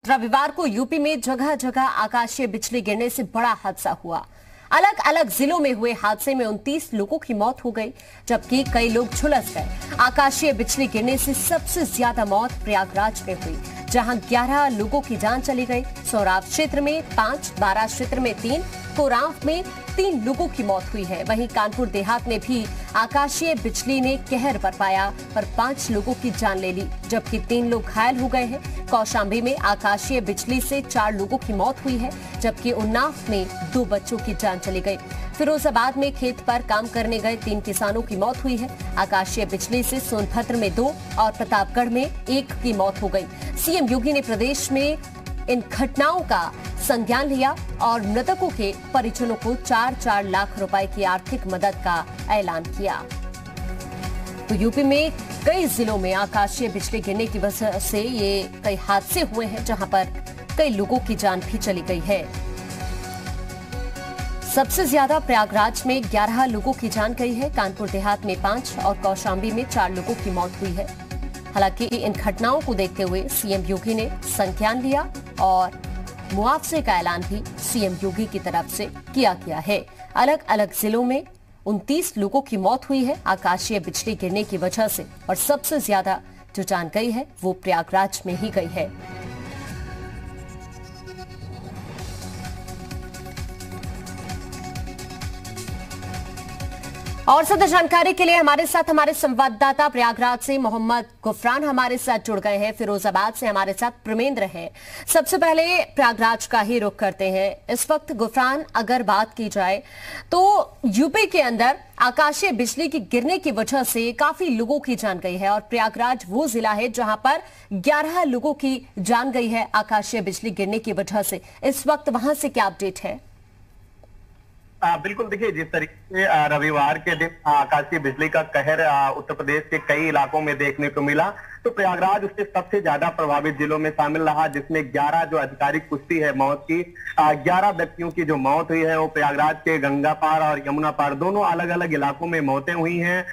रविवार को यूपी में जगह जगह आकाशीय बिजली गिरने से बड़ा हादसा हुआ। अलग अलग जिलों में हुए हादसे में 29 लोगों की मौत हो गई, जबकि कई लोग झुलस गए। आकाशीय बिजली गिरने से सबसे ज्यादा मौत प्रयागराज में हुई, जहां 11 लोगों की जान चली गई। सौराव क्षेत्र में 5, बारा क्षेत्र में 3, कोरांव में 3 लोगों की मौत हुई है। वहीं कानपुर देहात में भी आकाशीय बिजली ने कहर बरपाया पर 5 लोगों की जान ले ली, जबकि 3 लोग घायल हो गए हैं। कौशाम्बी में आकाशीय बिजली से 4 लोगों की मौत हुई है, जबकि उन्नाव में 2 बच्चों की जान चली गई। फिरोजाबाद में खेत पर काम करने गए 3 किसानों की मौत हुई है। आकाशीय बिजली से सोनभद्र में 2 और प्रतापगढ़ में 1 की मौत हो गई। सीएम योगी ने प्रदेश में इन घटनाओं का संज्ञान लिया और मृतकों के परिजनों को 4-4 लाख रुपए की आर्थिक मदद का ऐलान किया। तो यूपी में कई जिलों में आकाशीय बिजली गिरने की वजह से ये कई हादसे हुए हैं, जहां पर कई लोगों की जान भी चली गई है। सबसे ज्यादा प्रयागराज में 11 लोगों की जान गई है, कानपुर देहात में 5 और कौशाम्बी में 4 लोगों की मौत हुई है। हालांकि इन घटनाओं को देखते हुए सीएम योगी ने संज्ञान लिया और मुआवजे का ऐलान भी सीएम योगी की तरफ से किया गया है। अलग अलग जिलों में 29 लोगों की मौत हुई है आकाशीय बिजली गिरने की वजह से, और सबसे ज्यादा जो जान गई है वो प्रयागराज में ही गई है। और ज्यादा जानकारी के लिए हमारे साथ हमारे संवाददाता प्रयागराज से मोहम्मद गुफरान हमारे साथ जुड़ गए हैं। फिरोजाबाद से हमारे साथ प्रमेंद्र हैं। सबसे पहले प्रयागराज का ही रुख करते हैं। इस वक्त गुफरान, अगर बात की जाए तो यूपी के अंदर आकाशीय बिजली की गिरने की वजह से काफी लोगों की जान गई है और प्रयागराज वो जिला है जहां पर 11 लोगों की जान गई है आकाशीय बिजली गिरने की वजह से। इस वक्त वहां से क्या अपडेट है? बिल्कुल, देखिए, जिस तरीके से रविवार के दिन आकाशीय बिजली का कहर उत्तर प्रदेश के कई इलाकों में देखने को मिला, तो प्रयागराज उससे सबसे ज्यादा प्रभावित जिलों में शामिल रहा, जिसमें 11 जो आधिकारिक पुष्टि है मौत की, 11 व्यक्तियों की जो मौत हुई है वो प्रयागराज के गंगा पार और यमुना पार दोनों अलग अलग इलाकों में मौतें हुई हैं।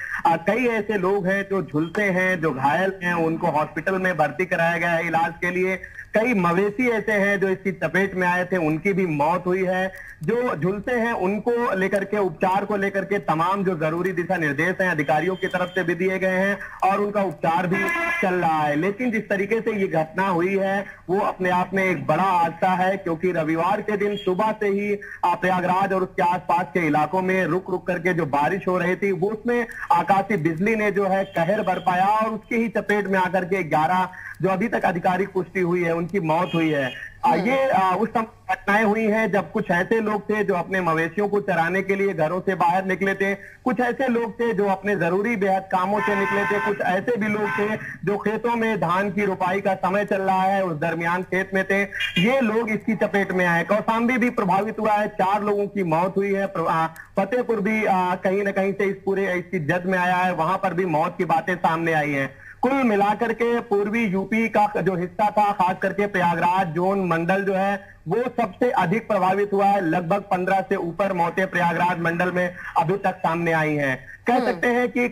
कई ऐसे लोग हैं जो झुलसे हैं, जो घायल हैं, उनको हॉस्पिटल में भर्ती कराया गया है इलाज के लिए। कई मवेशी ऐसे हैं जो इसकी चपेट में आए थे, उनकी भी मौत हुई है। जो झुलसे हैं उनको लेकर के, उपचार को लेकर के तमाम जो जरूरी दिशा निर्देश हैं अधिकारियों की तरफ से भी दिए गए हैं और उनका उपचार भी चल रहा है। लेकिन जिस तरीके से ये घटना हुई है वो अपने आप में एक बड़ा हादसा है, क्योंकि रविवार के दिन सुबह से ही प्रयागराज और उसके आसपास के इलाकों में रुक रुक करके जो बारिश हो रही थी वो उसमें आकाशीय बिजली ने जो है कहर बरपाया और उसके ही चपेट में आकर के 11 जो अभी तक आधिकारिक पुष्टि हुई है उनकी मौत हुई है। ये उस समय घटनाएं हुई हैं जब कुछ ऐसे लोग थे जो अपने मवेशियों को चराने के लिए घरों से बाहर निकले थे, कुछ ऐसे लोग थे जो अपने जरूरी बेहद कामों से निकले थे, कुछ ऐसे भी लोग थे जो खेतों में धान की रुपाई का समय चल रहा है उस दरमियान खेत में थे। ये लोग इसकी चपेट में आए। कौशाम्बी भी प्रभावित हुआ है, 4 लोगों की मौत हुई है। फतेहपुर भी कहीं ना कहीं से इसकी जद में आया है, वहां पर भी मौत की बातें सामने आई है। कुल मिलाकर के पूर्वी यूपी का जो हिस्सा था, खास करके प्रयागराज जोन मंडल जो है वो सबसे अधिक प्रभावित हुआ है। लगभग 15 से ऊपर मौतें प्रयागराज मंडल में अभी तक सामने आई हैं। कह सकते हैं कि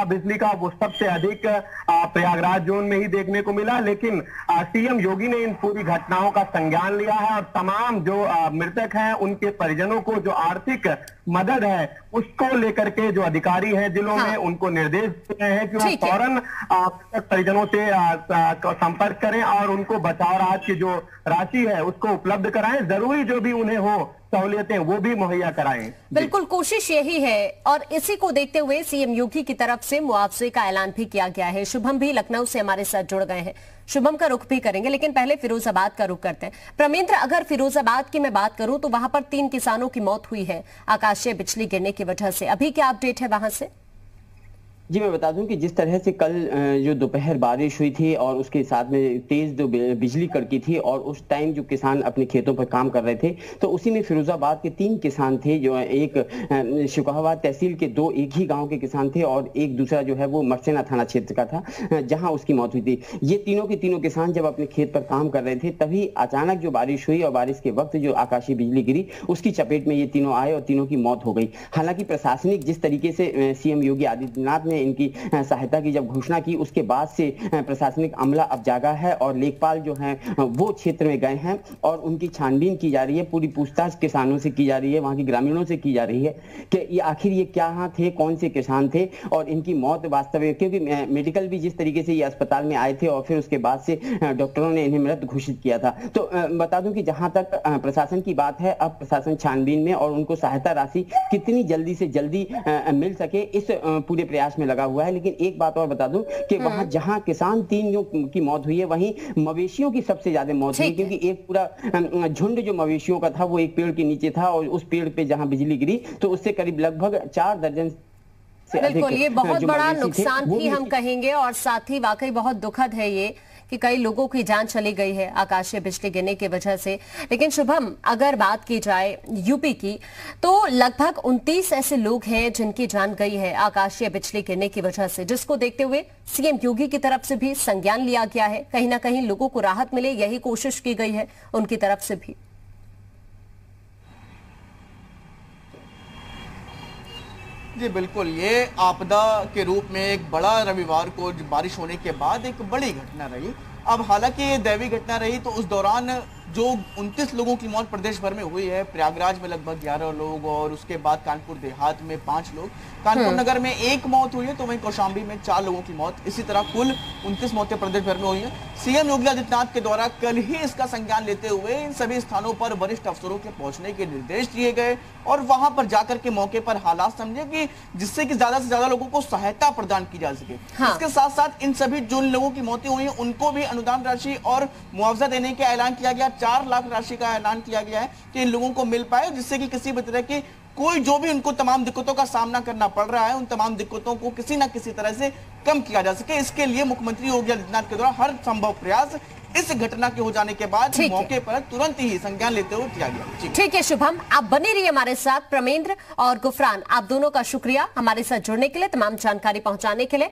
बिजली का वो सबसे अधिक प्रयागराज जोन में ही देखने को मिला। लेकिन सीएम योगी ने इन पूरी घटनाओं का संज्ञान लिया है और तमाम जो मृतक हैं उनके परिजनों को जो आर्थिक मदद है उसको लेकर के जो अधिकारी हैं जिलों में उनको निर्देश दिए हैं कि वह फौरन परिजनों से संपर्क करें और उनको बचाव राहत की जो राशि है उसको उपलब्ध कराएं। जरूरी जो भी उन्हें हो सहूलियतें वो भी मुहैया कराएं। बिल्कुल, कोशिश यही है और इसी को देखते हुए सीएम योगी की तरफ से मुआवजे का ऐलान भी किया गया है। शुभम भी लखनऊ से हमारे साथ जुड़ गए हैं। शुभम का रुख भी करेंगे, लेकिन पहले फिरोजाबाद का रुख करते हैं। प्रमेंद्र, अगर फिरोजाबाद की मैं बात करूं तो वहां पर 3 किसानों की मौत हुई है आकाशीय बिजली गिरने की वजह से। अभी क्या अपडेट है वहां से? जी, मैं बता दूं कि जिस तरह से कल जो दोपहर बारिश हुई थी और उसके साथ में तेज जो बिजली कड़की थी और उस टाइम जो किसान अपने खेतों पर काम कर रहे थे, तो उसी में फिरोजाबाद के 3 किसान थे। जो एक शुकाहाबाद तहसील के 2 एक ही गांव के किसान थे और एक दूसरा जो है वो मरसेना थाना क्षेत्र का था जहां उसकी मौत हुई थी। ये तीनों के तीनों किसान जब अपने खेत पर काम कर रहे थे तभी अचानक जो बारिश हुई और बारिश के वक्त जो आकाशीय बिजली गिरी उसकी चपेट में ये तीनों आए और तीनों की मौत हो गई। हालांकि प्रशासनिक जिस तरीके से सीएम योगी आदित्यनाथ ने इनकी सहायता की जब घोषणा की, उसके बाद से प्रशासनिक अमला अब जागा है और लेखपाल जो हैं वो क्षेत्र में गए हैं और उनकी छानबीन की जा रही है, पूरी पूछताछ किसानों से की जा रही है, वहां के ग्रामीणों से की जा रही है कि ये आखिर ये क्या थे, कौन से किसान थे और इनकी मौत वास्तविक, क्योंकि मेडिकल भी जिस तरीके से ये अस्पताल में आए थे और फिर उसके बाद से डॉक्टरों ने इन्हें मृत घोषित किया था। तो बता दूं कि जहां तक प्रशासन की बात है, अब प्रशासन छानबीन में और उनको सहायता राशि कितनी जल्दी से जल्दी मिल सके इस पूरे प्रयास में लगा हुआ है। लेकिन एक बात और बता दूं कि वहां जहां किसान 3 की मौत हुई है, वहीं मवेशियों की सबसे ज्यादा मौत हुई, क्योंकि एक पूरा झुंड जो मवेशियों का था वो एक पेड़ के नीचे था और उस पेड़ पे जहां बिजली गिरी तो उससे करीब लगभग 4 दर्जन से बिल्कुल, ये बहुत बड़ा नुकसान भी हम कहेंगे और साथ ही वाकई बहुत दुखद है ये कि कई लोगों की जान चली गई है आकाशीय बिजली गिरने की वजह से। लेकिन शुभम, अगर बात की जाए यूपी की, तो लगभग 29 ऐसे लोग हैं जिनकी जान गई है आकाशीय बिजली गिरने की वजह से, जिसको देखते हुए सीएम योगी की तरफ से भी संज्ञान लिया गया है। कहीं ना कहीं लोगों को राहत मिले, यही कोशिश की गई है उनकी तरफ से भी। जी बिल्कुल, ये आपदा के रूप में एक बड़ा रविवार को बारिश होने के बाद एक बड़ी घटना रही। अब हालांकि ये दैवीय घटना रही, तो उस दौरान जो 29 लोगों की मौत प्रदेश भर में हुई है, प्रयागराज में लगभग 11 लोग और उसके बाद कानपुर देहात में 5 लोग, कानपुर नगर में 1 मौत हुई है, तो वहीं कौशाम्बी में 4 लोगों की मौत, इसी तरह कुल 29 मौतें प्रदेश भर में हुई हैं। सीएम योगी आदित्यनाथ के द्वारा कल ही इसका संज्ञान लेते हुए इन सभी स्थानों पर वरिष्ठ अफसरों के पहुंचने के निर्देश दिए गए और वहां पर जाकर के मौके पर हालात समझे कि जिससे कि ज्यादा से ज्यादा लोगों को सहायता प्रदान की जा सके। इसके साथ साथ इन सभी जो लोगों की मौतें हुई हैं उनको भी अनुदान राशि और मुआवजा देने का ऐलान किया गया। 4 लाख राशि का ऐलान किया गया है कि इन लोगों को मिल पाए, जिससे कि किसी भी तरह की कोई जो भी उनको तमाम दिक्कतों का सामना करना पड़ रहा है, उन तमाम दिक्कतों को किसी ना किसी तरह से कम किया जा सके। इसके लिए मुख्यमंत्री योगी आदित्यनाथ के द्वारा हर संभव प्रयास इस घटना के हो जाने के बाद मौके पर तुरंत ही संज्ञान लेते हुए किया गया। ठीक है शुभम, आप बने रहिए हमारे साथ। प्रमेंद्र और गुफरान, आप दोनों का शुक्रिया हमारे साथ जुड़ने के लिए, तमाम जानकारी पहुंचाने के लिए।